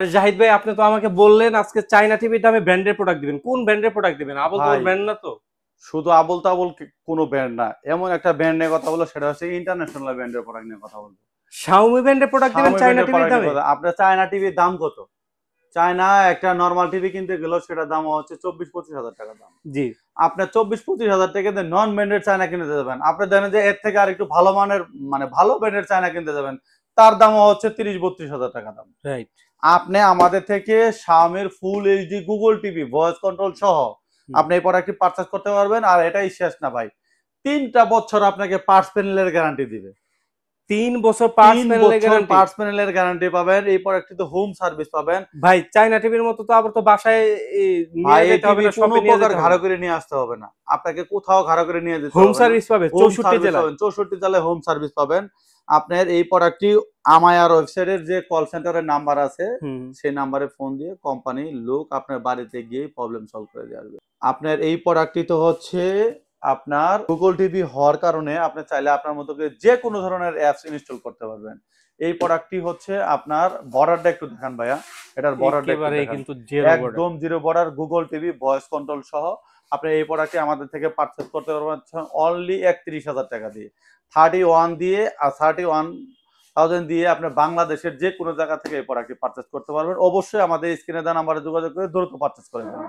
জাহিদ ভাই, আপনি তো আমাকে বললেন আজকে চায়না টিভিতে আমি ব্র্যান্ডের প্রোডাক্ট দিবেন। কোন ব্র্যান্ডের প্রোডাক্ট দিবেন? আবল তাবল ভাই ব্র্যান্ড না তো? শুধু আবল তাবল কোনো ব্র্যান্ড না, এমন একটা ব্র্যান্ড নিয়ে কথা বলো, সেটা হচ্ছে ইন্টারন্যাশনাল ব্র্যান্ডের প্রোডাক্ট নিয়ে কথা বলবো। শাওমি ব্র্যান্ডের প্রোডাক্ট দিবেন শাওমি চায়না ব্র্যান্ডের টিভির প্রোডাক্ট নিয়ে দামে? কথা। আপনার চায়না টিভির দাম কত? চায়না একটা নর্মাল টিভি কিনতে গেলেও সেটার দাম হচ্ছে 24-25 হাজার টাকা দাম। জি। আপনার 24-25 হাজার টাকা দিয়ে নন ব্র্যান্ডেড চায়না কিনতে যাবেন, আপনি জানেন যে এর থেকে আর একটু ভালো মানের মানে ভালো ব্র্যান্ডের চায়না কিনতে যাবেন, তার দামও হচ্ছে 30-32 হাজার টাকা দাম। রাইট। আপনি আমাদের থেকে শাওমির full HD Google TV voice control সহ আপনি এই প্রোডাক্টটি পারচেজ করতে পারবেন। আর এটাই শেষ না ভাই, 3টা বছর আপনাকে পার্টস প্যানেলের গ্যারান্টি দিবে। 3 বছর পার্টস 3 প্যানেলের বছর গ্যারান্টি? পার্টস প্যানেলের গ্যারান্টি পাবেন। এই প্রোডাক্টটিতে হোম সার্ভিস পাবেন। ভাই চায়না টিভির মতো তো আবার তো বাসায় নিয়ে ভাই এই যেতে হবে টিভি না, কোনো শপে নিয়ে প্রকার যেতে হবে ঘাড়ে না? করে নিয়ে আসতে হবে না, আপনাকে কোথাও ঘাড়ে করে নিয়ে যেতে হোম হবে না। সার্ভিস পাবে হোম 64 সার্ভিস জেলায়? পাবেন, 64 জেলায় হোম সার্ভিস পাবেন। আপনার এই প্রোডাক্টটি আমায়ার ওয়েবসাইটের যে কল সেন্টারের নাম্বার আছে, হুম। সেই নাম্বারে ফোন দিয়ে কোম্পানির লোক আপনার বাড়িতে গিয়ে প্রবলেম সলভ করে দিয়ে আসবে। আপনার এই প্রোডাক্টটি তো হচ্ছে আপনার গুগল টিভি হওয়ার কারণে আপনি চাইলে আপনার মতো করে যে কোনো ধরনের অ্যাপস ইনস্টল করতে পারবেন। এই প্রোডাক্টটি হচ্ছে আপনার বর্ডারটা একটু দেখান ভাইয়া, এটার বর্ডারটা একটু একেবারেই দেখান। কিন্তু জিরো বর্ডার। একদম zero border Google TV voice control সহ আপনি এই প্রোডাক্টটি আমাদের থেকে পারচেজ করতে পারবেন অনলি 31,000 টাকা দিয়ে। 31 দিয়ে আর 31,000 দিয়ে আপনি বাংলাদেশের যে কোনো জায়গা থেকে এই প্রোডাক্টটি পারচেজ করতে পারবেন। অবশ্যই আমাদের স্ক্রিনে দেওয়া নাম্বারে যোগাযোগ করে দ্রুত পারচেজ করে নেবেন।